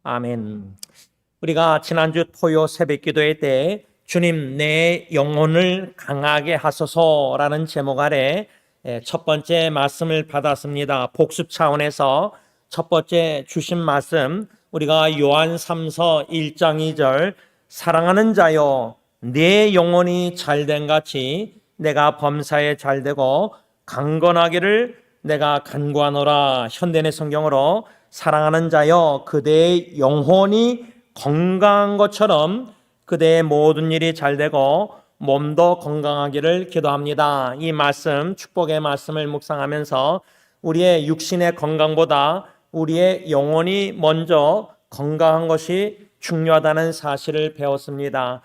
아멘. 우리가 지난주 토요 새벽기도회 때 주님 내 영혼을 강하게 하소서라는 제목 아래 첫 번째 말씀을 받았습니다. 복습 차원에서 첫 번째 주신 말씀, 우리가 요한 3서 1장 2절 사랑하는 자여 내 영혼이 잘된 같이 내가 범사에 잘되고 강건하기를 내가 간구하노라. 현대의 성경으로 사랑하는 자여 그대의 영혼이 건강한 것처럼 그대의 모든 일이 잘되고 몸도 건강하기를 기도합니다. 이 말씀, 축복의 말씀을 묵상하면서 우리의 육신의 건강보다 우리의 영혼이 먼저 건강한 것이 중요하다는 사실을 배웠습니다.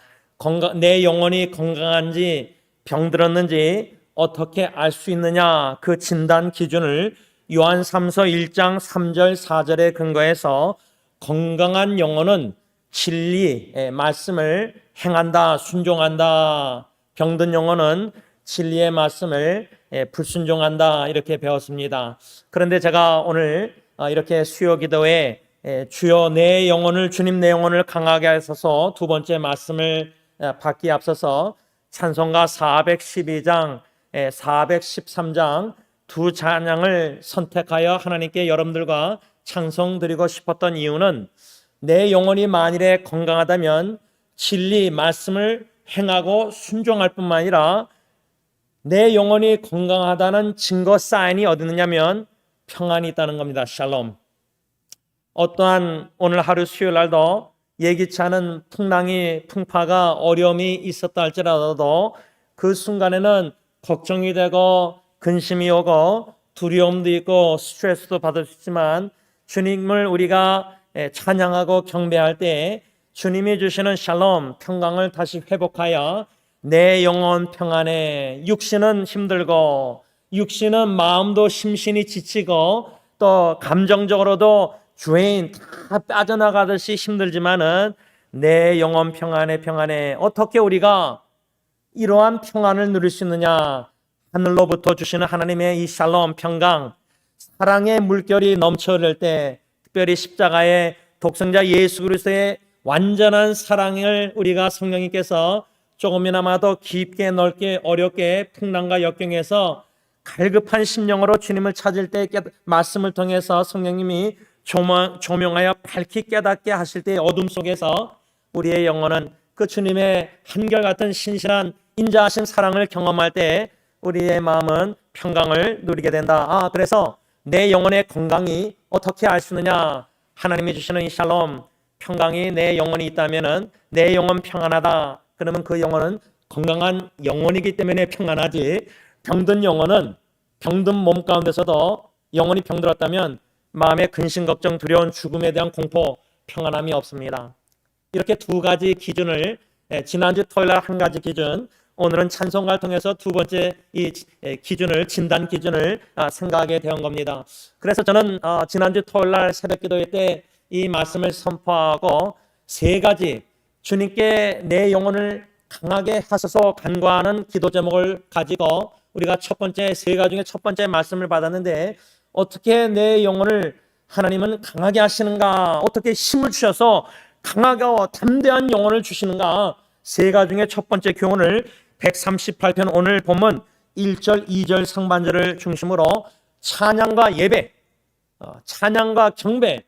내 영혼이 건강한지 병들었는지 어떻게 알 수 있느냐, 그 진단 기준을 요한 3서 1장 3절 4절에 근거해서 건강한 영혼은 진리의 말씀을 행한다, 순종한다. 병든 영혼은 진리의 말씀을 불순종한다, 이렇게 배웠습니다. 그런데 제가 오늘 이렇게 수요 기도에 주여 내 영혼을, 주님 내 영혼을 강하게 하소서 두 번째 말씀을 받기에 앞서서 찬송가 412장 413장 두 찬양을 선택하여 하나님께 여러분들과 찬송드리고 싶었던 이유는 내 영혼이 만일에 건강하다면 진리 말씀을 행하고 순종할 뿐만 아니라 내 영혼이 건강하다는 증거 사인이 어디 있느냐면 평안이 있다는 겁니다. 샬롬. 어떠한 오늘 하루 수요일 날도 예기치 않은 풍파가 어려움이 있었다 할지라도 그 순간에는 걱정이 되고 근심이 오고 두려움도 있고 스트레스도 받을 수 있지만 주님을 우리가 찬양하고 경배할 때 주님이 주시는 샬롬, 평강을 다시 회복하여 내 영혼 평안해. 육신은 힘들고 육신은 마음도 심신이 지치고 또 감정적으로도 주인 다 빠져나가듯이 힘들지만은 내 영혼 평안해. 어떻게 우리가 이러한 평안을 누릴 수 있느냐? 하늘로부터 주시는 하나님의 이 샬롬, 평강, 사랑의 물결이 넘쳐 흐를 때 특별히 십자가의 독생자 예수 그리스도의 완전한 사랑을 우리가 성령님께서 조금이나마 더 깊게 넓게 어렵게 풍랑과 역경에서 갈급한 심령으로 주님을 찾을 때 말씀을 통해서 성령님이 조명하여 밝히 깨닫게 하실 때 어둠 속에서 우리의 영혼은 그 주님의 한결같은 신실한 인자하신 사랑을 경험할 때 우리의 마음은 평강을 누리게 된다. 그래서 내 영혼의 건강이 어떻게 알 수 있느냐? 하나님이 주시는 이 샬롬, 평강이 내 영혼이 있다면은 내 영혼 평안하다. 그러면 그 영혼은 건강한 영혼이기 때문에 평안하지. 병든 영혼은 병든 몸 가운데서도 영혼이 병들었다면 마음의 근심, 걱정, 두려운 죽음에 대한 공포, 평안함이 없습니다. 이렇게 두 가지 기준을 지난주 토요일 날 한 가지 기준, 오늘은 찬송가를 통해서 두 번째 이 기준을, 진단 기준을 생각하게 된 겁니다. 그래서 저는 지난주 토요일 날 새벽 기도회 때 이 말씀을 선포하고 세 가지 주님께 내 영혼을 강하게 하소서 간구하는 기도 제목을 가지고 우리가 첫 번째 세 가지 중에 첫 번째 말씀을 받았는데 어떻게 내 영혼을 하나님은 강하게 하시는가? 어떻게 힘을 주셔서 강하고 담대한 영혼을 주시는가? 세 가지 중에 첫 번째 교훈을 138편 오늘 본문 1절, 2절 상반절을 중심으로 찬양과 예배, 찬양과 경배,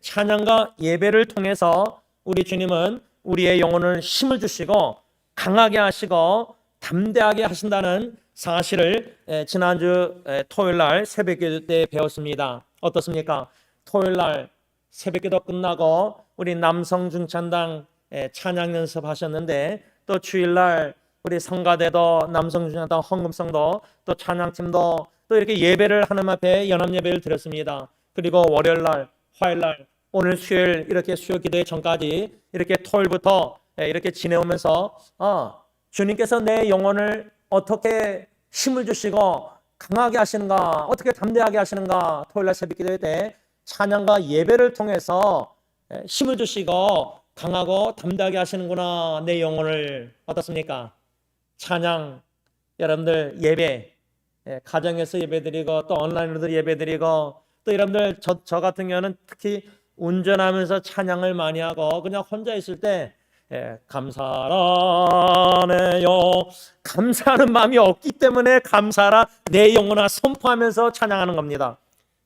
찬양과 예배를 통해서 우리 주님은 우리의 영혼을 힘을 주시고 강하게 하시고 담대하게 하신다는 사실을 지난주 토요일 날 새벽기도 때 배웠습니다. 어떻습니까? 토요일 날 새벽기도 끝나고 우리 남성 중찬당 찬양 연습하셨는데 또 주일날 우리 성가대도 남성 중찬당 헌금성도 또 찬양팀도 또 이렇게 예배를 하나님 앞에 연합예배를 드렸습니다. 그리고 월요일날, 화요일날, 오늘 수요일 이렇게 수요 기도회 전까지 이렇게 토요일부터 이렇게 지내오면서 주님께서 내 영혼을 어떻게 힘을 주시고 강하게 하시는가, 어떻게 담대하게 하시는가, 토요일날 새벽 기도회 때 찬양과 예배를 통해서 힘을 주시고 강하고 담대하게 하시는구나. 내 영혼을 어떻습니까? 찬양, 여러분들 예배, 가정에서 예배드리고 또 온라인으로도 예배드리고 또 여러분들 저 같은 경우는 특히 운전하면서 찬양을 많이 하고 그냥 혼자 있을 때 감사하네요. 감사하는 마음이 없기 때문에 감사라 내 영혼아 선포하면서 찬양하는 겁니다.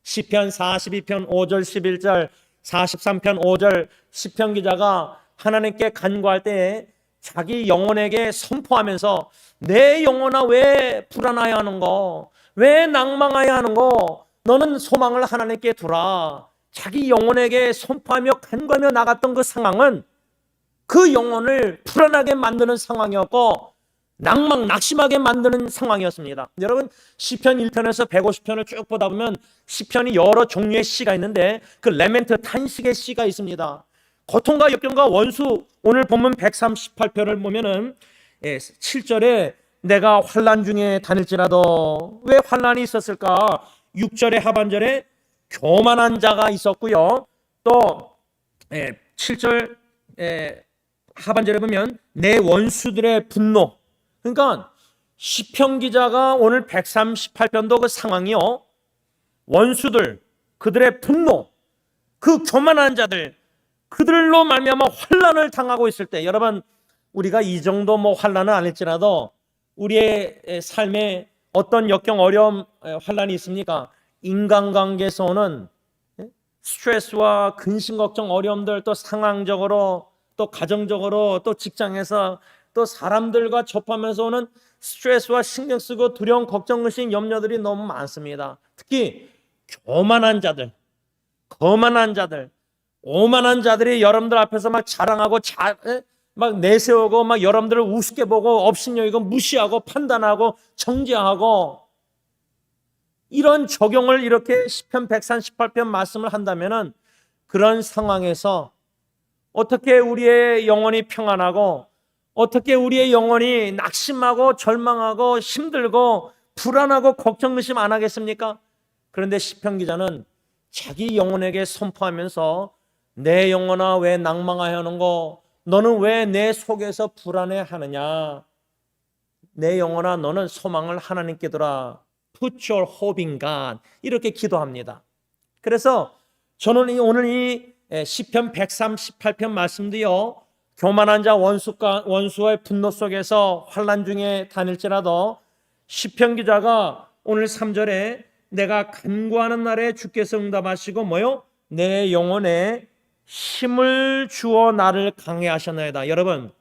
시편 42편 5절 11절 43편 5절 시편 기자가 하나님께 간구할 때 자기 영혼에게 선포하면서 내 영혼아 왜 불안하여 하는고, 왜 낭망하여 하는고, 너는 소망을 하나님께 두라. 자기 영혼에게 선포하며 간구하며 나갔던 그 상황은 그 영혼을 불안하게 만드는 상황이었고 낙심하게 만드는 상황이었습니다. 여러분 시편 1편에서 150편을 쭉 보다 보면 시편이 여러 종류의 시가 있는데 그 레멘트 탄식의 시가 있습니다. 고통과 역경과 원수, 오늘 본문 138편을 보면은 7절에 내가 환난 중에 다닐지라도, 왜 환난이 있었을까? 6절의 하반절에 교만한 자가 있었고요. 또 7절 하반절에 보면 내 원수들의 분노. 그러니까 시편 기자가 오늘 138편도 그 상황이요, 원수들, 그들의 분노, 그 교만한 자들, 그들로 말미암아 환난을 당하고 있을 때, 여러분 우리가 이 정도 환난은 아닐지라도 우리의 삶에 어떤 역경, 어려움, 환난이 있습니까? 인간관계에서 오는 스트레스와 근심, 걱정, 어려움들, 또 상황적으로, 또 가정적으로, 또 직장에서, 또 사람들과 접하면서 오는 스트레스와 신경 쓰고 두려움, 걱정, 의심, 염려들이 너무 많습니다. 특히 교만한 자들, 거만한 자들, 오만한 자들이 여러분들 앞에서 막 자랑하고 막 내세우고 막 여러분들을 우습게 보고 업신여기고 무시하고 판단하고 정죄하고, 이런 적용을 이렇게 시편 138편 말씀을 한다면은 그런 상황에서 어떻게 우리의 영혼이 평안하고, 어떻게 우리의 영혼이 낙심하고 절망하고 힘들고 불안하고 걱정 의심 안 하겠습니까? 그런데 시편 기자는 자기 영혼에게 선포하면서 내 영혼아 왜 낭망하여 하는고, 너는 왜 내 속에서 불안해 하느냐, 내 영혼아 너는 소망을 하나님께 두라. Put your hope in God. 이렇게 기도합니다. 그래서 저는 오늘 이 시편 138편 말씀도요, 교만한 자 원수의 분노 속에서 환난 중에 다닐지라도 시편 기자가 오늘 3절에 내가 간구하는 날에 주께서 응답하시고 뭐요? 내 영혼에 힘을 주어 나를 강해 하셨나이다. 여러분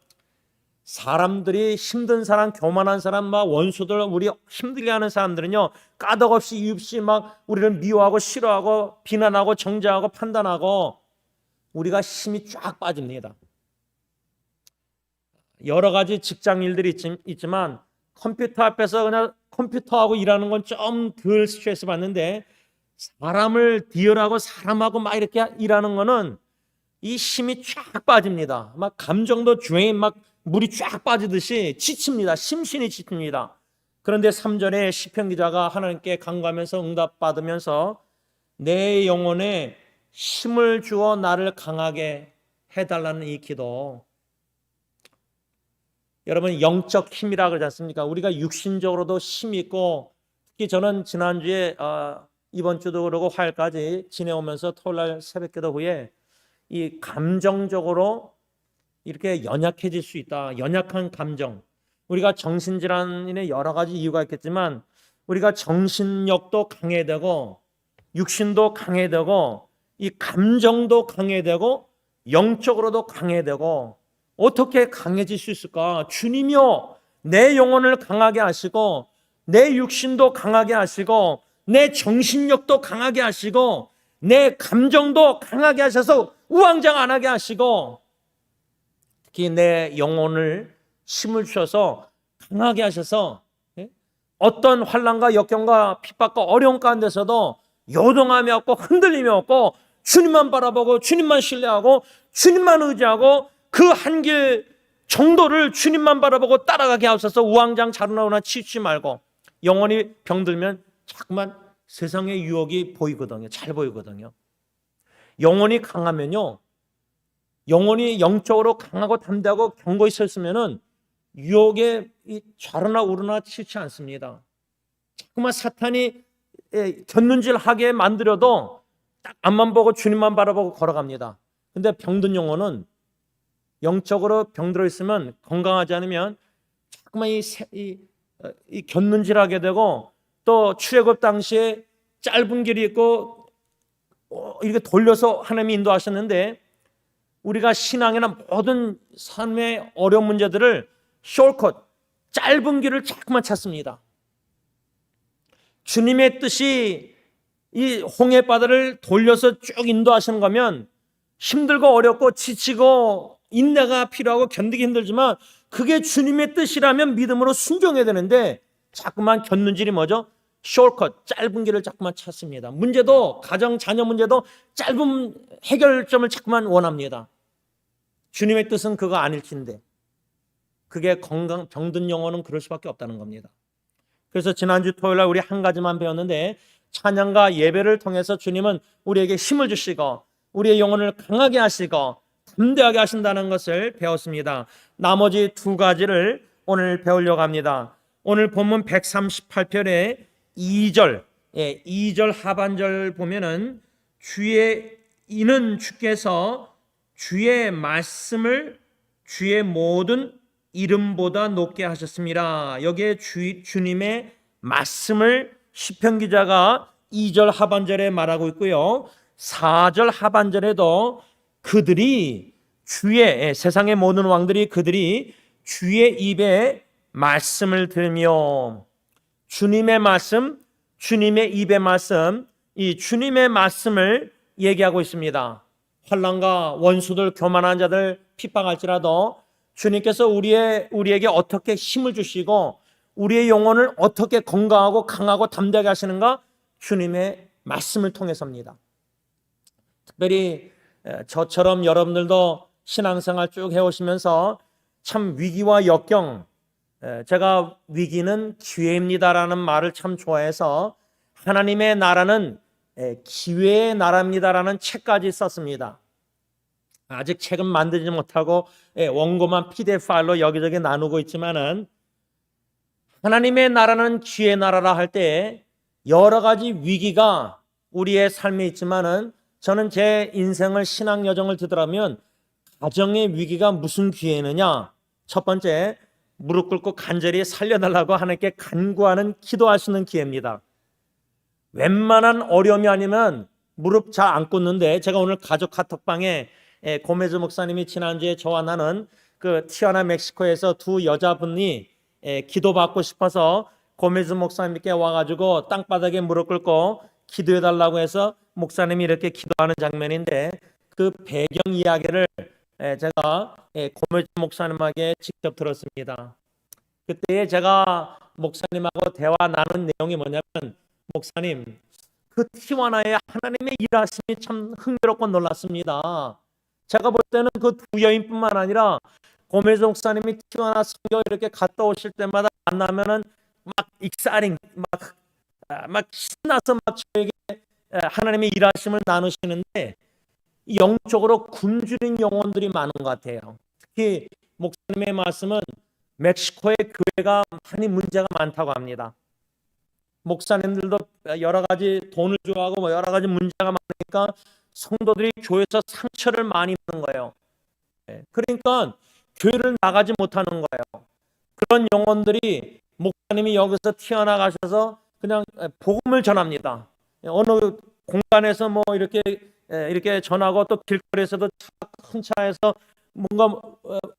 사람들이 힘든 사람, 교만한 사람, 막 원수들, 우리 힘들게 하는 사람들은요 까덕없이 이유 없이 막 우리를 미워하고 싫어하고 비난하고 정죄하고 판단하고 우리가 힘이 쫙 빠집니다. 여러 가지 직장 일들이 있지만 컴퓨터 앞에서 그냥 컴퓨터하고 일하는 건 좀 덜 스트레스 받는데, 사람을 디얼하고 사람하고 막 이렇게 일하는 거는 이 힘이 쫙 빠집니다. 막 감정도 주행, 막 물이 쫙 빠지듯이 지칩니다. 심신이 지칩니다. 그런데 3절에 시편 기자가 하나님께 간구하면서 응답받으면서 내 영혼에 힘을 주어 나를 강하게 해달라는 이 기도, 여러분 영적 힘이라 그러지 않습니까? 우리가 육신적으로도 힘이 있고, 특히 저는 지난주에 이번 주도 그러고 화요일까지 지내오면서 토요일날 새벽기도 후에 이 감정적으로 이렇게 연약해질 수 있다. 연약한 감정, 우리가 정신질환에 여러 가지 이유가 있겠지만 우리가 정신력도 강해되고 육신도 강해되고 이 감정도 강해되고 영적으로도 강해되고, 어떻게 강해질 수 있을까? 주님이요 내 영혼을 강하게 하시고 내 육신도 강하게 하시고 내 정신력도 강하게 하시고 내 감정도 강하게 하셔서 우왕좌왕하게 하시고, 특히 내 영혼을 힘을 주셔서 강하게 하셔서 어떤 환난과 역경과 핍박과 어려움 가운데서도 요동함이 없고 흔들림이 없고 주님만 바라보고 주님만 신뢰하고 주님만 의지하고 그 한 길 정도를 주님만 바라보고 따라가게 하셔서 우왕좌왕 자루나오나 치우치 말고, 영혼이 병들면 자꾸만 세상의 유혹이 보이거든요. 잘 보이거든요. 영혼이 강하면요, 영혼이 영적으로 강하고 담대하고 견고히 서 있으면은 유혹에 좌르나 우르나 치우치 않습니다. 자꾸만 사탄이 곁눈질하게 만들어도 딱 앞만 보고 주님만 바라보고 걸어갑니다. 근데 병든 영혼은 영적으로 병들어 있으면, 건강하지 않으면 자꾸만 이 곁눈질하게 되고, 또 출애굽 당시에 짧은 길이 있고 이렇게 돌려서 하나님이 인도하셨는데, 우리가 신앙이나 모든 삶의 어려운 문제들을 숏컷, 짧은 길을 자꾸만 찾습니다. 주님의 뜻이 이 홍해바다를 돌려서 쭉 인도하시는 거면 힘들고 어렵고 지치고 인내가 필요하고 견디기 힘들지만, 그게 주님의 뜻이라면 믿음으로 순종해야 되는데 자꾸만 곁눈질이 뭐죠? 숏컷, 짧은 길을 자꾸만 찾습니다. 문제도, 가정 자녀 문제도 짧은 해결점을 자꾸만 원합니다. 주님의 뜻은 그거 아닐진데, 그게 병든 영혼은 그럴 수밖에 없다는 겁니다. 그래서 지난주 토요일날 우리 한 가지만 배웠는데, 찬양과 예배를 통해서 주님은 우리에게 힘을 주시고 우리의 영혼을 강하게 하시고 담대하게 하신다는 것을 배웠습니다. 나머지 두 가지를 오늘 배우려고 합니다. 오늘 본문 138편의 2절, 2절 하반절 보면은, 주의 이는 주께서 주의 말씀을 주의 모든 이름보다 높게 하셨습니다. 여기에 주님의 말씀을 시편 기자가 2절 하반절에 말하고 있고요, 4절 하반절에도 그들이 세상의 모든 왕들이 그들이 주의 입에 말씀을 들으며, 주님의 말씀, 주님의 입의 말씀, 이 주님의 말씀을 얘기하고 있습니다. 환난과 원수들, 교만한 자들 핍박할지라도 주님께서 우리에게 어떻게 힘을 주시고 우리의 영혼을 어떻게 건강하고 강하고 담대하게 하시는가? 주님의 말씀을 통해서입니다. 특별히 저처럼 여러분들도 신앙생활 쭉 해오시면서 참 위기와 역경, 제가 위기는 기회입니다라는 말을 참 좋아해서 하나님의 나라는 기회의 나라입니다라는 책까지 썼습니다. 아직 책은 만들지 못하고 원고만 PDF 파일로 여기저기 나누고 있지만은, 하나님의 나라는 기회의 나라라 할 때 여러 가지 위기가 우리의 삶에 있지만은, 저는 제 인생을, 신앙 여정을 되돌아보면 가정의 위기가 무슨 기회느냐? 첫 번째, 무릎 꿇고 간절히 살려달라고 하나님께 간구하는, 기도하시는 기회입니다. 웬만한 어려움이 아니면 무릎 잘 안 꿇는데, 제가 오늘 가족 카톡방에 고메즈 목사님이 지난주에 저와 나는 그 티아나 멕시코에서 두 여자분이 기도받고 싶어서 고메즈 목사님께 와가지고 땅바닥에 무릎 꿇고 기도해달라고 해서 목사님이 이렇게 기도하는 장면인데, 그 배경 이야기를 제가 고메즈 목사님에게 직접 들었습니다. 그때 제가 목사님하고 대화 나눈 내용이 뭐냐면, 목사님, 그 티와나의 하나님의 일하심이 참 흥미롭고 놀랐습니다. 제가 볼 때는 그 두 여인뿐만 아니라 고메즈 목사님이 티와나 선교 이렇게 갔다 오실 때마다 만나면은 막 익사링, 막 신나서 막 저에게 하나님의 일하심을 나누시는데, 영적으로 굶주린 영혼들이 많은 것 같아요. 특히 목사님의 말씀은 멕시코의 교회가 많이 문제가 많다고 합니다. 목사님들도 여러 가지 돈을 좋아하고 여러 가지 문제가 많으니까 성도들이 교회에서 상처를 많이 받는 거예요. 그러니까 교회를 나가지 못하는 거예요. 그런 영혼들이 목사님이 여기서 튀어나가셔서 그냥 복음을 전합니다. 어느 공간에서 뭐 이렇게 전하고, 또 길거리에서도 큰 차에서 뭔가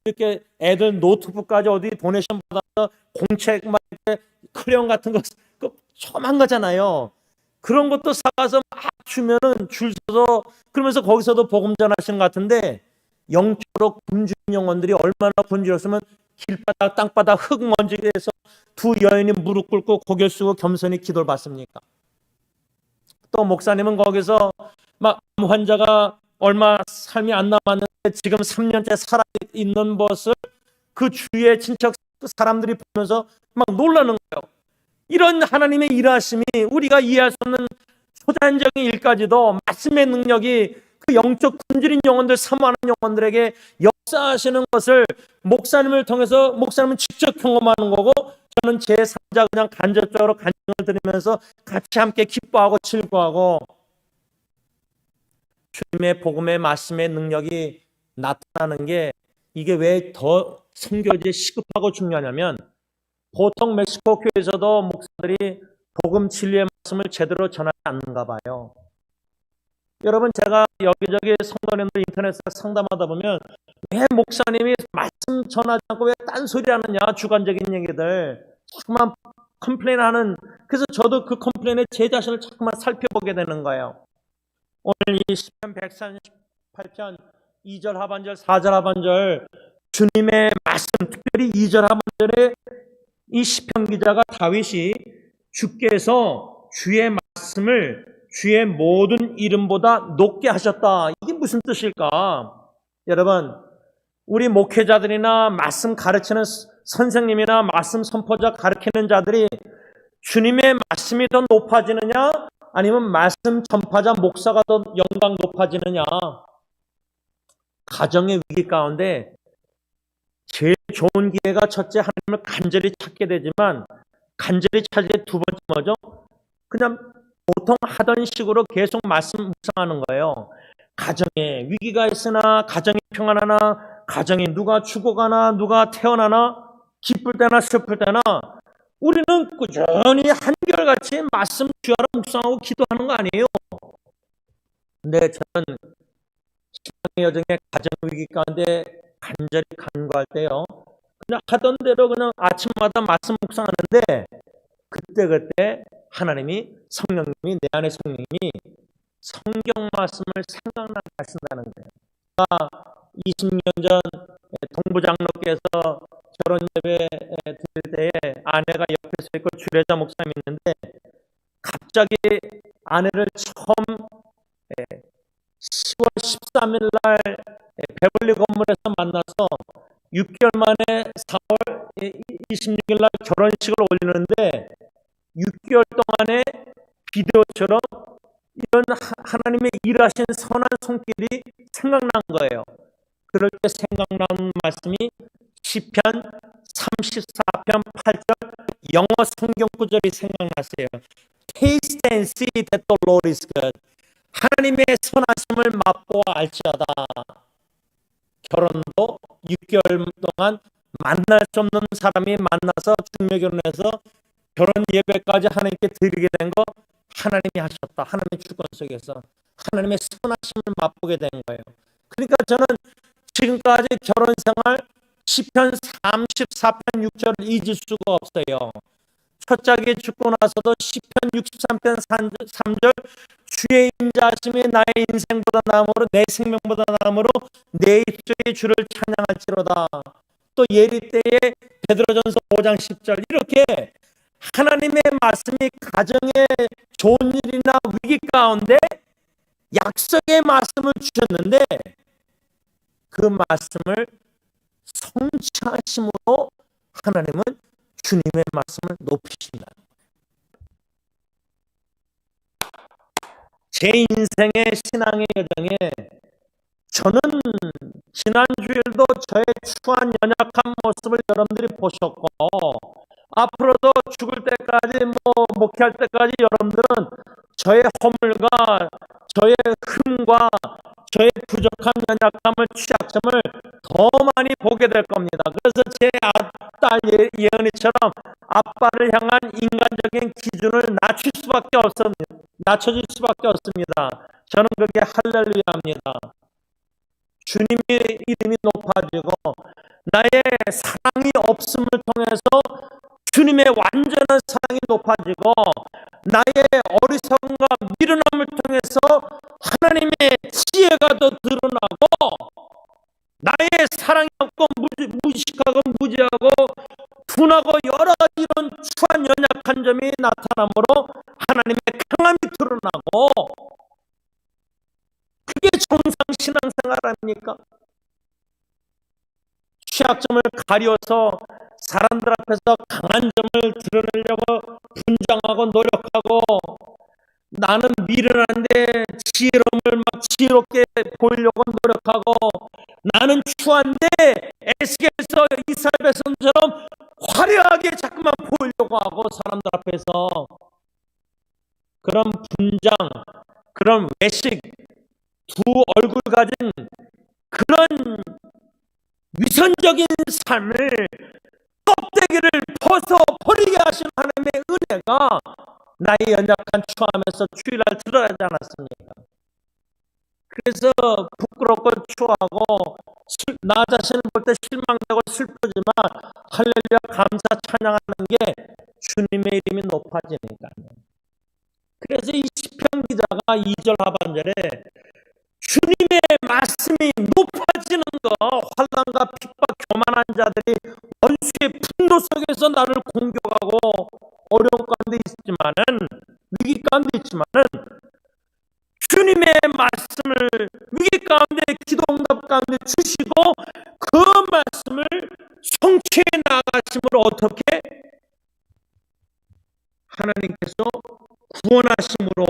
이렇게 애들 노트북까지 어디 도네이션 받아서 공책 막 이렇게 크레용 같은 거 조그만 거잖아요. 그런 것도 사가서 막 주면은 줄 서서, 그러면서 거기서도 복음 전하시는 것 같은데, 영적으로 굶주린 영혼들이 얼마나 굶주렸으면 길바닥 땅바닥 흙먼지에서 두 여인이 무릎 꿇고 고개를 숙이고 겸손히 기도를 받습니까? 또 목사님은 거기서 막 암 환자가 얼마 삶이 안 남았는데 지금 3년째 살아있는 것을 그 주위의 친척 사람들이 보면서 막 놀라는 거예요. 이런 하나님의 일하심이 우리가 이해할 수 없는 초자연적인 일까지도 말씀의 능력이 그 영적 굶주린 영혼들, 사모하는 영혼들에게 역사하시는 것을 목사님을 통해서, 목사님은 직접 경험하는 거고, 저는 제3자 그냥 간접적으로 간증을 드리면서 같이 함께 기뻐하고 즐거워하고, 주님의 복음의 말씀의 능력이 나타나는 게 이게 왜 더 선교지에 시급하고 중요하냐면 보통 멕시코 교회에서도 목사들이 복음 진리의 말씀을 제대로 전하지 않는가 봐요. 여러분 제가 여기저기 성도님들 인터넷에 상담하다 보면 왜 목사님이 말씀 전하지 않고 왜 딴소리 하느냐 주관적인 얘기들 자꾸만 컴플레인하는 그래서 저도 그 컴플레인에 제 자신을 자꾸만 살펴보게 되는 거예요. 오늘 이 시편 138편 2절 하반절 4절 하반절 주님의 말씀 특별히 2절 하반절에 이 시편 기자가 다윗이 주께서 주의 말씀을 주의 모든 이름보다 높게 하셨다. 이게 무슨 뜻일까? 여러분 우리 목회자들이나 말씀 가르치는 선생님이나 말씀 선포자 가르치는 자들이 주님의 말씀이 더 높아지느냐 아니면 말씀 전파자 목사가 더 영광 높아지느냐. 가정의 위기 가운데 제일 좋은 기회가 첫째 하나님을 간절히 찾게 되지만 간절히 찾을 때 두 번째 뭐죠? 그냥 보통 하던 식으로 계속 말씀 묵상하는 거예요. 가정에 위기가 있으나 가정이 평안하나 가정에 누가 죽어가나 누가 태어나나 기쁠 때나 슬플 때나 우리는 꾸준히 한결같이 말씀 주야로 묵상하고 기도하는 거 아니에요. 근데 저는 신앙의 여정의 가정 위기 가운데 간절히 간구할 때요. 그냥 하던 대로 그냥 아침마다 말씀 묵상하는데 그때 하나님이 성령님이 내 안에 성령님이 성경 말씀을 생각나게 하신다는 거예요. 20년 전 동부장로께서 결혼 예배 드릴 때에 아내가 옆에 서 있고 주례자 목사님이 있는데 갑자기 아내를 처음 10월 13일 날 베벌리 건물에서 만나서 6개월 만에 4월 26일 날 결혼식을 올리는데 6개월 동안에 비디오처럼 이런 하나님의 일하신 선한 손길이 생각난 거예요. 그럴 때 생각나는 말씀이 시편 34편 8절 영어 성경 구절이 생각났어요. Taste and see that the Lord is good. 하나님의 선하심을 맛보아 알지어다. 결혼도 6개월 동안 만날 수 없는 사람이 만나서 중매결혼해서 결혼 예배까지 하나님께 드리게 된 거 하나님이 하셨다. 하나님의 주권 속에서 하나님의 선하심을 맛보게 된 거예요. 그러니까 저는 지금까지 결혼 생활 시편 34편 6절을 잊을 수가 없어요. 첫 짝이 죽고 나서도 시편 63편 3절 주의 인자하심이 나의 인생보다 나음으로 내 생명보다 나음으로 내 입술이 주를 찬양할지로다. 또 예리 때에 베드로전서 5장 10절 이렇게 하나님의 말씀이 가정에 좋은 일이나 위기 가운데 약속의 말씀을 주셨는데 그 말씀을 성취하심으로 하나님은 주님의 말씀을 높이신다. 제 인생의 신앙의 여정에 저는 지난 주일도 저의 추한 연약한 모습을 여러분들이 보셨고 앞으로도 죽을 때까지 목회할 때까지 여러분들은 저의 허물과 저의 흠과 저의 부족한 연약함을 취약점을 더 많이 보게 될 겁니다. 그래서 제 딸 예은이처럼 아빠를 향한 인간적인 기준을 낮춰질 수밖에 없습니다. 저는 그게 할렐루야입니다. 주님의 이름이 높아지고 나의 사랑이 없음을 통해서 주님의 완전한 사랑이 높아지고 나의 어리석음과 미련함을 통해서 하나님의 지혜가 더 드러나고 나의 사랑이 없고 무식하고 무지하고 둔하고 여러 가지 이런 추한 연약한 점이 나타나므로 하나님의 강함이 드러나고 그게 정상 신앙생활 아닙니까? 취약점을 가려서 사람들 앞에서 강한 점을 드러내려고 분장하고 노력하고 나는 미련한데 지혜로움을 막 지혜롭게 보이려고 노력하고 나는 추한데 에스겔서 이사야 백성처럼 화려하게 자꾸만 보이려고 하고 사람들 앞에서 그런 분장, 그런 외식 두 가진 그런 위선적인 삶을 껍데기를 벗어버리게 하신 하나님의 은혜가 나의 연약한 추함에서 주일날 드러나지 않았습니까? 그래서 부끄럽고 추하고 나 자신을 볼 때 실망되고 슬프지만 할렐루야 감사 찬양하는 게 주님의 이름이 높아지니까요. 그래서 이 시편 기자가 2절 하반절에 주님의 말씀이 높아지는 거, 환난과 핍박 교만한 자들이 원수의 분노 속에서 나를 공격하고 어려운 가운데 있지만은, 위기 가운데 있지만은 주님의 말씀을 위기 가운데 기도 응답 가운데 주시고 그 말씀을 성취해 나가심으로 어떻게 하나님께서 구원하심으로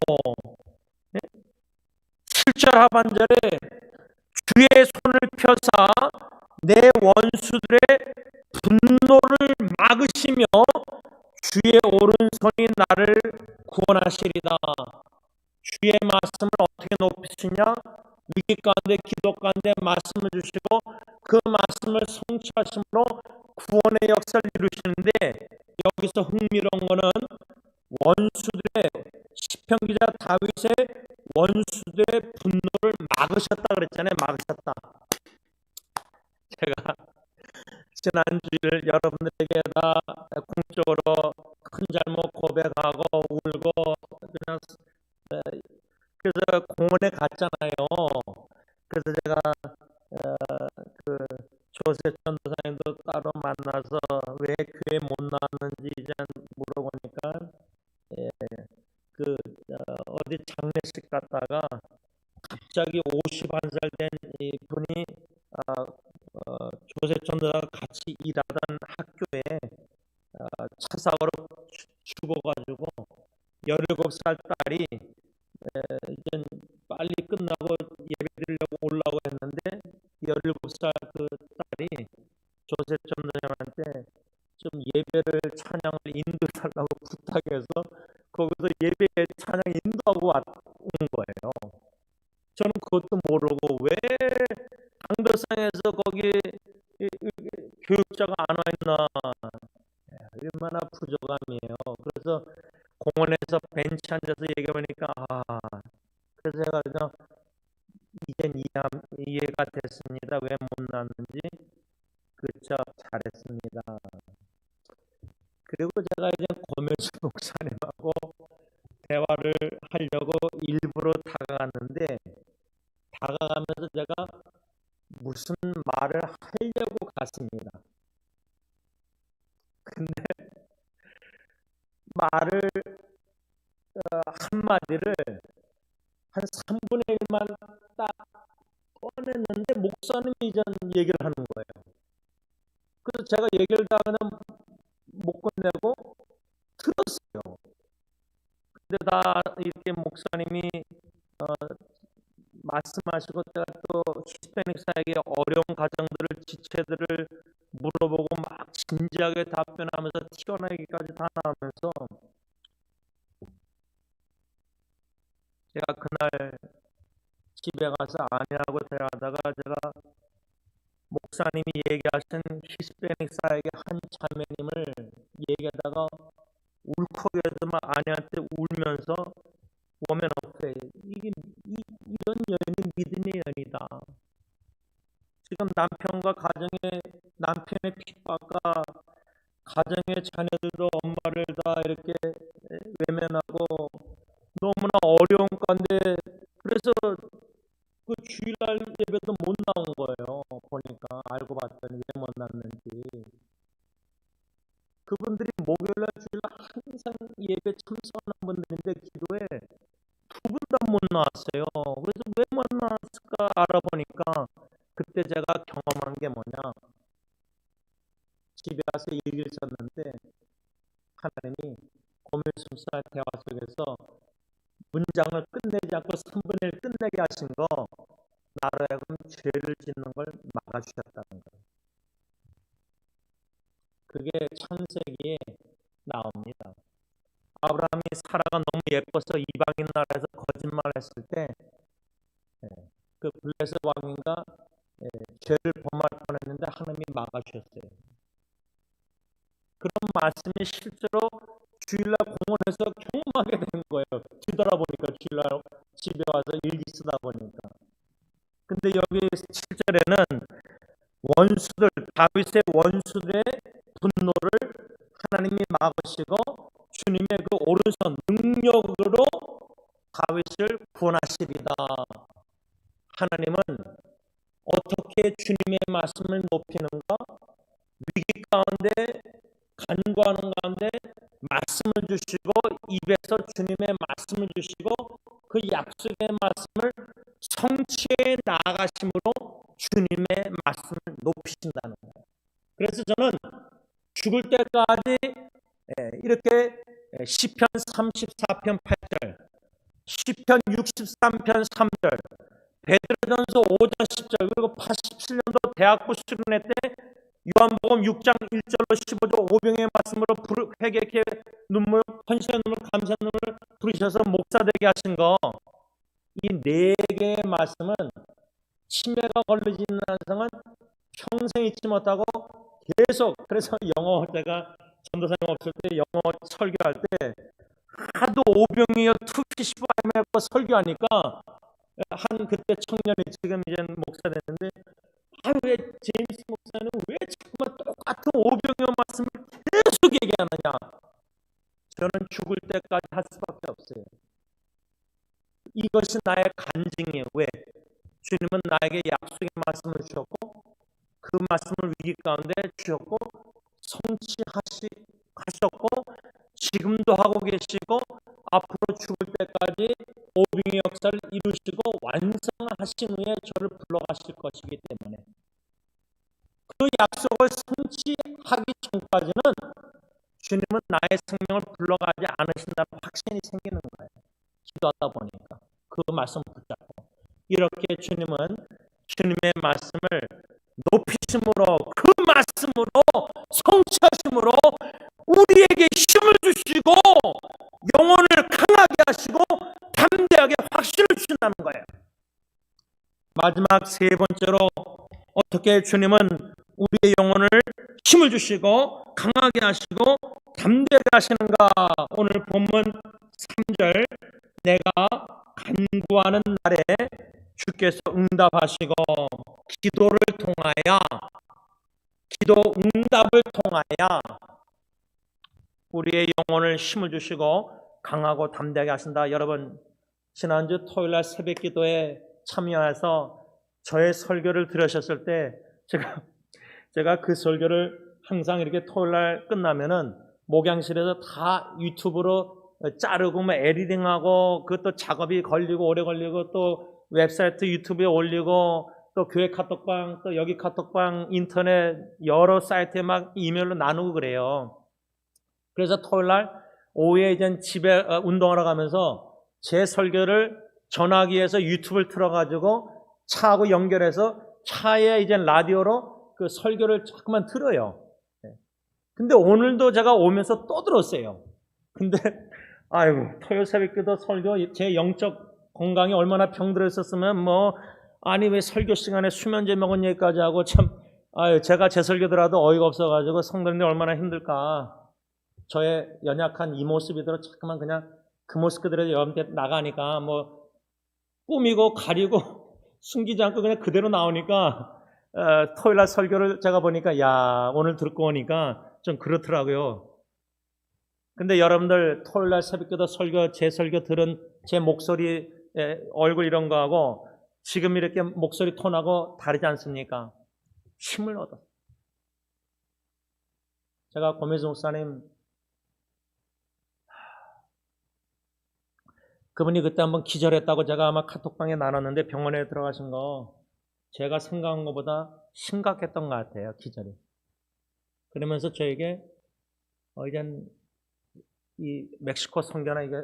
7절 하반절에 주의 손을 펴사 내 원수들의 분노를 막으시며 주의 오른손이 나를 구원하시리다. 주의 말씀을 어떻게 높이시냐? 위기 가운데 기도 가운데 말씀을 주시고 그 말씀을 성취하심으로 구원의 역사를 이루시는데, 여기서 흥미로운 것은 원수들의, 시편 기자 다윗의 원수들의 분노를 막으셨다 그랬잖아요. 막으셨다. 제가 지난주일 여러분들에게 다 공적으로 큰 잘못 고백하고 울고 그냥 그래서 공원에 갔잖아요. 그래서 제가 그 조세 전도사님도 따로 만나서 왜 교회 못 나왔는지 이제 물어보니까 어디 장례식 갔다가 갑자기 51살 된 이 분이 조세 전도사가 같이 일하던 학교에 차 사고로 죽어가지고 17살 딸이 이제 빨리 끝나고 예배 드리려고 올라오고 했는데 17살 그 딸이 조세 전도사님한테 좀 예배를 찬양을 인도달라고 부탁해서 거기서 예배 찬양 인도하고 온 거예요. 저는 그것도 모르고 왜 강도상에서 거기 교육자가 안 와 있나, 얼마나 부족함이에요. 그래서 공원에서 벤치 앉아서 얘기해보니까 그래서 제가 그냥 이젠 이해가 됐습니다. 왜 못 나왔는지. 그쵸, 잘했습니다. 그리고 제가 이제 고명수 목사님하고 대화를 하려고 일부러 다가갔는데, 다가가면서 제가 무슨 말을 하려고 갔습니다. 근데 말을 한마디를 한 3분의 1만 딱 꺼냈는데 목사님이 이제 얘기를 하는 거예요. 그래서 제가 얘기를 다 그냥 못 끝내고 들었어요. 근데 다 이렇게 목사님이 말씀하시고 제가 또 히스패닉 사에게 어려운 가정들을 지체들을 물어보고 막 진지하게 답변하면서 튀어나오기까지 다 나오면서 제가 그날 집에 가서 아내하고 대화하다가 제가 목사님이 얘기하신 히스패닉 사에게 한 자매님을 얘기하다가 울컥해서 막 아내한테 울면서 워맨 오페, 이런 여인이 믿음의 여인이다. 지금 남편과 남편의 핍박과 가정의 자녀들도 엄마를 다 이렇게 외면하고 너무나 어려운 가운데, 그래서 그 주일날 예배도 못 나온 거예요. 보니까 알고 봤더니 왜 못 나왔는지. 그분들이 목요일날 주일날 항상 예배 참석하는 분들인데 기도에 두 분 다 못 나왔어요. 그래서 왜 못 나왔을까 알아보니까 그때 제가 경험한 게 뭐냐, 집에 가서 얘기를 썼는데 하나님이 고물심사 대화 속에서 문장을 끝내지 않고 3분의 1 끝내게 하신 거, 나로 하여금 죄를 짓는 걸 막아주셨다는 거예요. 그게 창세기에 나옵니다. 아브라함이 사라가 너무 예뻐서 이방인 나라에서 거짓말했을 때 그 그 블레셋 왕인가 죄를 범할 뻔했는데 하나님이 막아주셨어요. 그런 말씀이 실제로 주일날 공원에서 경험하게 된 거예요. 뒤돌아보니까 주일날 집에 와서 일기 쓰다 보니까. 근데 여기 7절에는 원수들, 다윗의 원수들의 분노를 하나님이 막으시고 주님의 그 오른손 능력으로 다윗을 구원하시리다. 하나님은 어떻게 주님의 말씀을 높이는가? 위기 가운데 간구하는 가운데 말씀을 주시고 입에서 주님의 말씀을 주시고 그 약속의 말씀을 성취해 나아가심으로 주님의 말씀을 높이신다는 거예요. 그래서 저는 죽을 때까지 이렇게 시편 34편 8절, 시편 63편 3절, 베드로전서 5장 10절, 그리고 87년도 대학부 수련회 때 요한복음 6장 1절로 15절 오병의 말씀으로 회개케 눈물, 헌신의 눈물, 감사의 눈물 부르셔서 목사되게 하신 거, 이 네 개의 말씀은 치매가 걸리지 않는 한상은 평생 잊지 못하고 계속, 그래서 영어 제가 전도사님 없을 때 영어 설교할 때 하도 오병이어 투피시브 아니면 설교하니까 한 그때 청년이 지금 이제 목사 됐는데 왜 제임스 목사는 왜 자꾸만 똑같은 오병이어 말씀을 계속 얘기하느냐. 저는 죽을 때까지 할 수밖에 없어요. 이것이 나의 간증이에요. 왜? 주님은 나에게 약속의 말씀을 주셨고 그 말씀을 위기 가운데 주셨고 성취하셨고 지금도 하고 계시고 앞으로 죽을 때까지 오병의 역사를 이루시고 완성하신 후에 저를 불러가실 것이기 때문에 그 약속을 성취하기 전까지는 주님은 나의 생명을 불러가지 않으신다는 확신이 생기는 거예요. 기도하다 보니까 그 말씀 붙잡고 이렇게 주님은 주님의 말씀을 높이심으로 그 말씀으로 성취하심으로 우리에게 힘을 주시고 영혼을 강하게 하시고 담대하게 확신을 주신다는 거예요. 마지막 세 번째로 어떻게 주님은 우리의 영혼을 힘을 주시고 강하게 하시고 담대하게 하시는가? 오늘 본문 3절 내가 간구하는 날에 주께서 응답하시고 기도 응답을 통하여 우리의 영혼을 힘을 주시고 강하고 담대하게 하신다. 여러분 지난주 토요일날 새벽기도에 참여해서 저의 설교를 들으셨을 때 제가 그 설교를 항상 이렇게 토요일날 끝나면은 목양실에서 다 유튜브로 자르고 뭐 에디팅하고 그것도 작업이 걸리고 오래 걸리고 또 웹사이트 유튜브에 올리고 또 교회 카톡방 또 여기 카톡방 인터넷 여러 사이트에 막 이메일로 나누고 그래요. 그래서 토요일날 오후에 이제 집에 운동하러 가면서 제 설교를 전화기에서 유튜브를 틀어가지고 차하고 연결해서 차에 이제 라디오로 그 설교를 자꾸만 틀어요. 근데 오늘도 제가 오면서 또 들었어요. 근데 아이고 토요일 새벽기도 설교 제 영적 건강이 얼마나 병들었었으면 아니 왜 설교 시간에 수면제 먹은 얘기까지 하고 참 제가 제 설교 들어도 어이가 없어가지고 성도님들 얼마나 힘들까. 저의 연약한 이 모습이더라도 자꾸만 그냥 그 모습 그대로 여러분들 나가니까 꾸미고 가리고 숨기지 않고 그냥 그대로 나오니까 토요일날 설교를 제가 보니까 야 오늘 듣고 오니까 좀 그렇더라고요. 근데 여러분들 토요일날 새벽기도 설교 제 설교 들은 제 목소리 얼굴 이런 거하고 지금 이렇게 목소리 톤하고 다르지 않습니까? 힘을 얻어. 제가 고민수 목사님 그분이 그때 한번 기절했다고 제가 아마 카톡방에 나눴는데 병원에 들어가신 거 제가 생각한 것보다 심각했던 것 같아요. 기절이. 그러면서 저에게 이젠 이 멕시코 선교나 이게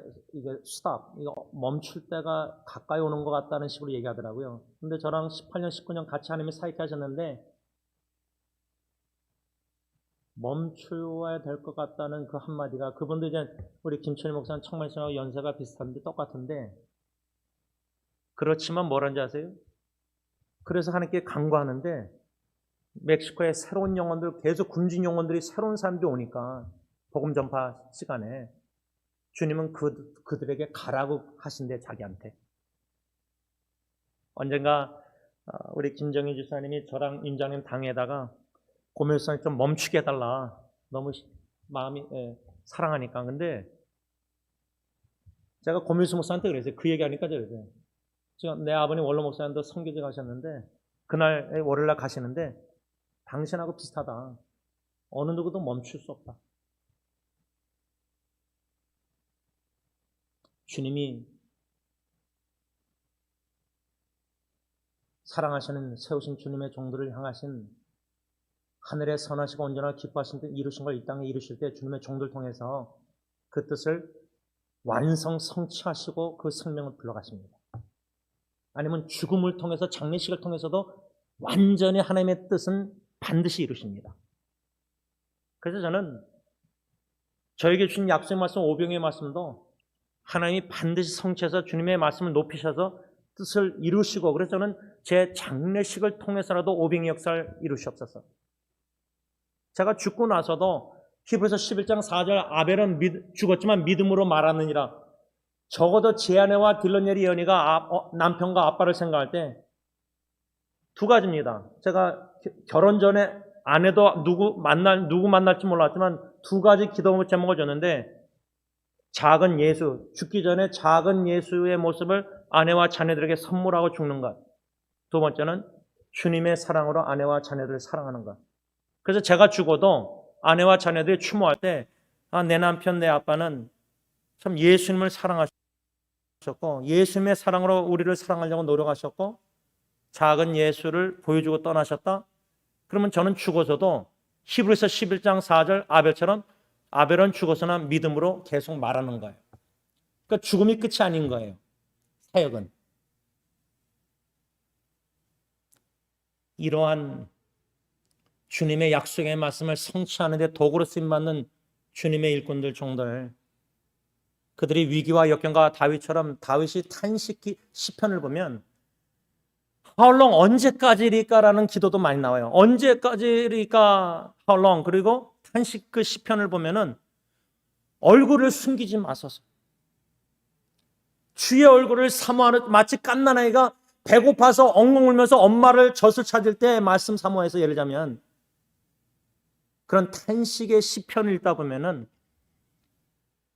스탑, 이거 멈출 때가 가까이 오는 것 같다는 식으로 얘기하더라고요. 근데 저랑 18년, 19년 같이 하나님이 사역해 하셨는데 멈추어야 될 것 같다는 그 한마디가 그분도 이제 우리 김철희 목사는 청만신하고 연세가 비슷한데 똑같은데 그렇지만 뭐라는지 아세요? 그래서 하나님께 간구하는데 멕시코에 새로운 영혼들, 계속 굶진 영혼들이 새로운 사람들이 오니까 복음 전파 시간에 주님은 그들에게 가라고 하신대, 자기한테. 언젠가 우리 김정희 집사님이 저랑 임장님 당에다가 고멜성이 좀 멈추게 해달라. 너무 마음이 사랑하니까. 근데 제가 고밀수 목사한테 그랬어요. 그 얘기하니까 그랬어요. 지금 내 아버님 원로 목사님도 선교제 가셨는데 그날 월요일날 가시는데 당신하고 비슷하다. 어느 누구도 멈출 수 없다. 주님이 사랑하시는 세우신 주님의 종들을 향하신 하늘에 선하시고 온전하고 기뻐하신 때 이루신 걸 이 땅에 이루실 때 주님의 종들 통해서 그 뜻을 완성 성취하시고 그 생명을 불러가십니다. 아니면 죽음을 통해서 장례식을 통해서도 완전히 하나님의 뜻은 반드시 이루십니다. 그래서 저는 저에게 주신 약속의 말씀, 오병의 말씀도 하나님이 반드시 성취해서 주님의 말씀을 높이셔서 뜻을 이루시고, 그래서 저는 제 장례식을 통해서라도 오병의 역사를 이루시옵소서. 제가 죽고 나서도 히브리서 11장 4절 아벨은 죽었지만 믿음으로 말하느니라. 적어도 제 아내와 딜러넬이 연희가 남편과 아빠를 생각할 때 두 가지입니다. 제가 결혼 전에 아내도 누구 만날지 몰랐지만 두 가지 기도 제목을 줬는데, 작은 예수, 죽기 전에 작은 예수의 모습을 아내와 자녀들에게 선물하고 죽는 것. 두 번째는 주님의 사랑으로 아내와 자녀들을 사랑하는 것. 그래서 제가 죽어도 아내와 자녀들이 추모할 때 내 남편, 내 아빠는 참 예수님을 사랑하셨고 예수님의 사랑으로 우리를 사랑하려고 노력하셨고 작은 예수를 보여주고 떠나셨다. 그러면 저는 죽어서도 히브리서 11장 4절 아벨처럼 아벨은 죽어서나 믿음으로 계속 말하는 거예요. 그러니까 죽음이 끝이 아닌 거예요. 사역은. 이러한 주님의 약속의 말씀을 성취하는 데 도구로 쓰임받는 주님의 일꾼들, 종들, 그들이 위기와 역경과 다윗처럼 다윗이 탄식기 시편을 보면 How long, 언제까지일까라는 기도도 많이 나와요. 언제까지일까, How long. 그리고 탄식 그 시편을 보면은 얼굴을 숨기지 마소서. 주의 얼굴을 사모하는, 마치 갓난아이가 배고파서 엉엉 울면서 엄마를 젖을 찾을 때 말씀 사모해서, 예를 들자면 그런 탄식의 시편을 읽다 보면은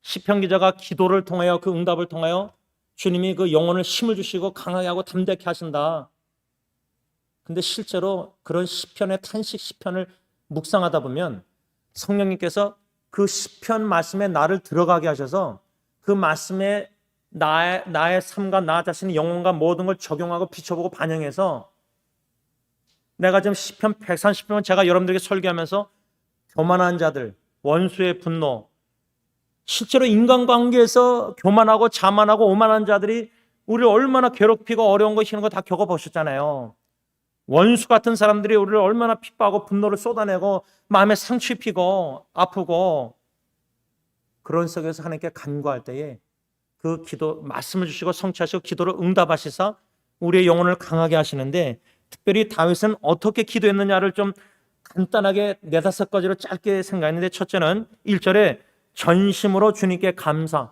시편 기자가 기도를 통하여 그 응답을 통하여 주님이 그 영혼을 힘을 주시고 강하게 하고 담대케 하신다. 근데 실제로 그런 시편의 탄식 시편을 묵상하다 보면 성령님께서 그 시편 말씀에 나를 들어가게 하셔서 그 말씀에 나의 삶과 나 자신의 영혼과 모든 걸 적용하고 비춰보고 반영해서, 내가 지금 시편 130편 제가 여러분들에게 설교하면서 교만한 자들, 원수의 분노, 실제로 인간관계에서 교만하고 자만하고 오만한 자들이 우리를 얼마나 괴롭히고 어려운 거 싫은 거 다 겪어보셨잖아요. 원수 같은 사람들이 우리를 얼마나 핍박하고 분노를 쏟아내고 마음에 상처 입히고 아프고, 그런 속에서 하나님께 간구할 때에 그 기도 말씀을 주시고 성취하시고 기도를 응답하시사 우리의 영혼을 강하게 하시는데, 특별히 다윗은 어떻게 기도했느냐를 좀 간단하게 4-5가지로 짧게 생각했는데, 첫째는 1절에 전심으로 주님께 감사할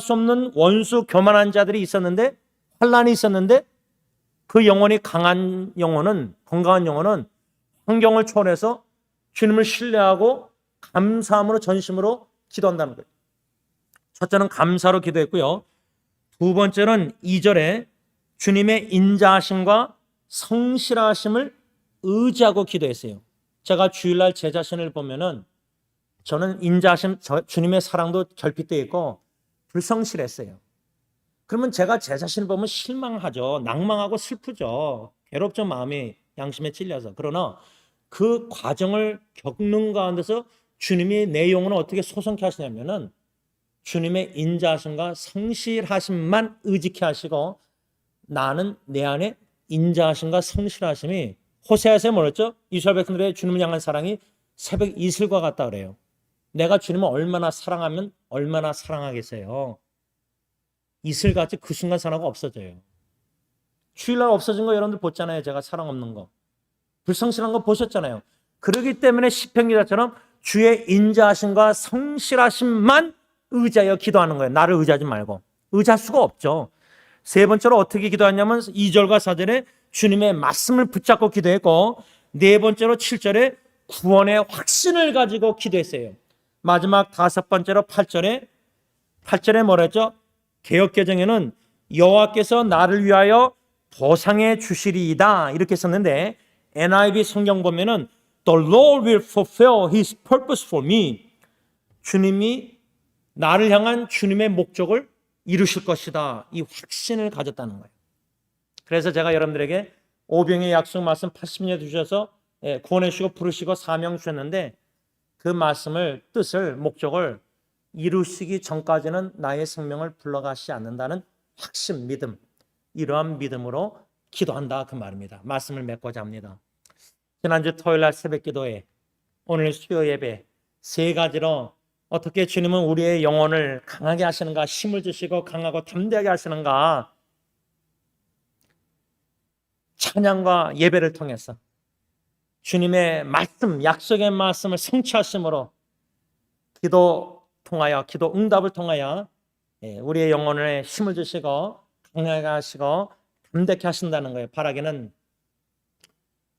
수 없는 원수 교만한 자들이 있었는데, 환난이 있었는데, 그 영혼이 강한 영혼은, 건강한 영혼은 환경을 초월해서 주님을 신뢰하고 감사함으로 전심으로 기도한다는 거예요. 첫째는 감사로 기도했고요. 두 번째는 2절에 주님의 인자하심과 성실하심을 의지하고 기도했어요. 제가 주일날 제 자신을 보면은 저는 인자하심, 주님의 사랑도 결핍되어 있고 불성실했어요. 그러면 제가 제 자신을 보면 실망하죠. 낭망하고 슬프죠. 괴롭죠. 마음이 양심에 찔려서. 그러나 그 과정을 겪는 가운데서 주님이 내 영혼을 어떻게 소성케 하시냐면은 주님의 인자하심과 성실하심만 의지케 하시고, 나는 내 안에 인자하심과 성실하심이, 호세아서에 뭐랬죠? 이스라엘 백성들의 주님을 향한 사랑이 새벽 이슬과 같다 그래요. 내가 주님을 얼마나 사랑하면 얼마나 사랑하겠어요. 이슬같이 그 순간 사랑가 없어져요. 주일날 없어진 거 여러분들 보잖아요. 제가 사랑 없는 거. 불성실한 거 보셨잖아요. 그러기 때문에 시편 기자처럼 주의 인자하심과 성실하심만 의지하여 기도하는 거예요. 나를 의지하지 말고. 의지할 수가 없죠. 세 번째로 어떻게 기도하냐면 2절과 4절에 주님의 말씀을 붙잡고 기도했고, 네 번째로 7절에 구원의 확신을 가지고 기도했어요. 마지막 다섯 번째로 8절에 뭐라 했죠? 개역개정에는 여호와께서 나를 위하여 보상해 주시리이다 이렇게 썼는데, NIV 성경 보면은 The Lord will fulfill His purpose for me. 주님이 나를 향한 주님의 목적을 이루실 것이다. 이 확신을 가졌다는 거예요. 그래서 제가 여러분들에게 오병의 약속 말씀 80년 주셔서 구원해 주시고 부르시고 사명 주셨는데, 그 말씀을 뜻을 목적을 이루시기 전까지는 나의 생명을 불러가시지 않는다는 확신, 믿음, 이러한 믿음으로 기도한다 그 말입니다. 말씀을 맺고자 합니다. 지난주 토요일날 새벽기도회, 오늘 수요 예배 세 가지로 어떻게 주님은 우리의 영혼을 강하게 하시는가, 힘을 주시고 강하고 담대하게 하시는가, 찬양과 예배를 통해서 주님의 말씀, 약속의 말씀을 성취하심으로 기도 통하여, 기도 응답을 통하여 우리의 영혼에 힘을 주시고 강하게 하시고 담대케 하신다는 거예요. 바라기는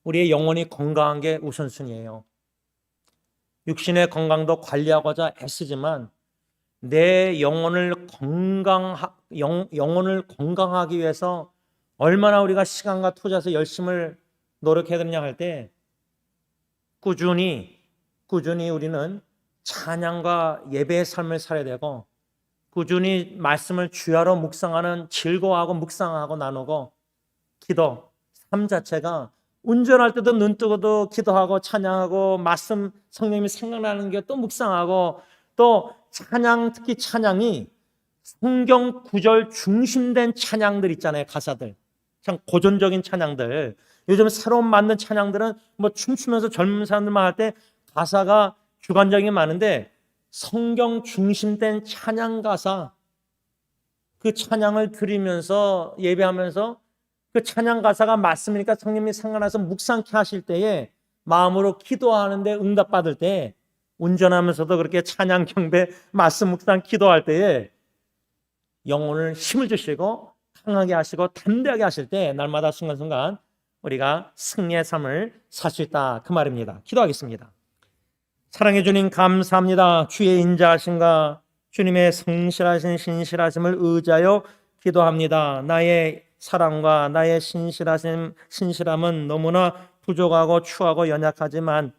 우리의 영혼이 건강한 게 우선순위예요. 육신의 건강도 관리하고자 애쓰지만 내 영혼을 건강하기 위해서 얼마나 우리가 시간과 투자해서 열심을 노력해야 되느냐 할 때 꾸준히 우리는 찬양과 예배의 삶을 살아야 되고, 꾸준히 말씀을 주야로 묵상하는, 즐거워하고 묵상하고 나누고, 기도 삶 자체가 운전할 때도 눈 뜨고도 기도하고 찬양하고, 말씀 성령님이 생각나는 게 또 묵상하고, 또 찬양, 특히 찬양이 성경 구절 중심된 찬양들 있잖아요. 가사들 참 고전적인 찬양들, 요즘 새로운 만든 찬양들은 뭐 춤추면서 젊은 사람들만 할 때 가사가 주관적인 게 많은데, 성경 중심된 찬양 가사, 그 찬양을 들으면서 예배하면서 그 찬양 가사가 말씀이니까 성령님이 생각나서 묵상케 하실 때에 마음으로 기도하는데 응답받을 때, 운전하면서도 그렇게 찬양 경배 말씀 묵상 기도할 때에 영혼을 힘을 주시고 강하게 하시고 담대하게 하실 때 날마다 순간순간 우리가 승리의 삶을 살 수 있다 그 말입니다. 기도하겠습니다. 사랑해 주님 감사합니다. 주의 인자하심과 주님의 성실하신 신실하심을 의지하여 기도합니다. 나의 사랑과 나의 신실함은 너무나 부족하고 추하고 연약하지만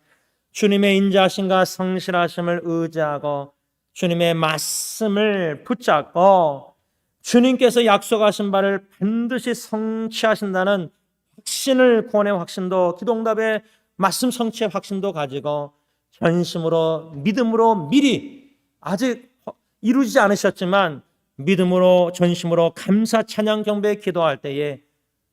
주님의 인자하심과 성실하심을 의지하고 주님의 말씀을 붙잡고 주님께서 약속하신 바를 반드시 성취하신다는 확신을, 구원의 확신도, 기도응답의 말씀 성취의 확신도 가지고 전심으로, 믿음으로 미리, 아직 이루지 않으셨지만 믿음으로, 전심으로 감사 찬양 경배 기도할 때에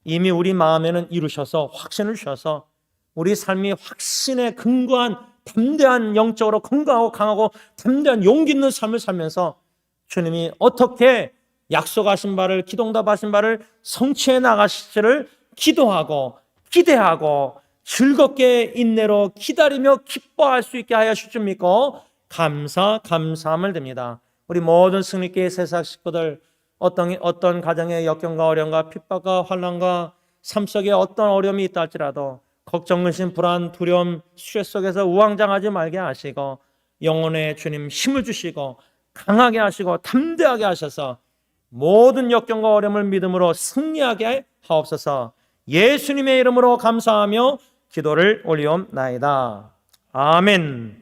이미 우리 마음에는 이루셔서 확신을 주셔서 우리 삶이 확신에 근거한 담대한, 영적으로 건강하고 강하고 담대한 용기 있는 삶을 살면서 주님이 어떻게 약속하신 바를, 기도응답하신 바를 성취해 나가실지를 기도하고 기대하고 즐겁게 인내로 기다리며 기뻐할 수 있게 하여 주실 줄 믿고 감사함을 드립니다. 우리 모든 승리교회 세상 식구들, 어떤 가정의 역경과 어려움과 핍박과 환난과 삶 속에 어떤 어려움이 있다 할지라도 걱정, 근심, 불안, 두려움, 스트레스 속에서 우왕좌왕하지 말게 하시고 영혼의 주님 힘을 주시고 강하게 하시고 담대하게 하셔서 모든 역경과 어려움을 믿음으로 승리하게 하옵소서. 예수님의 이름으로 감사하며 기도를 올리옵나이다. 아멘.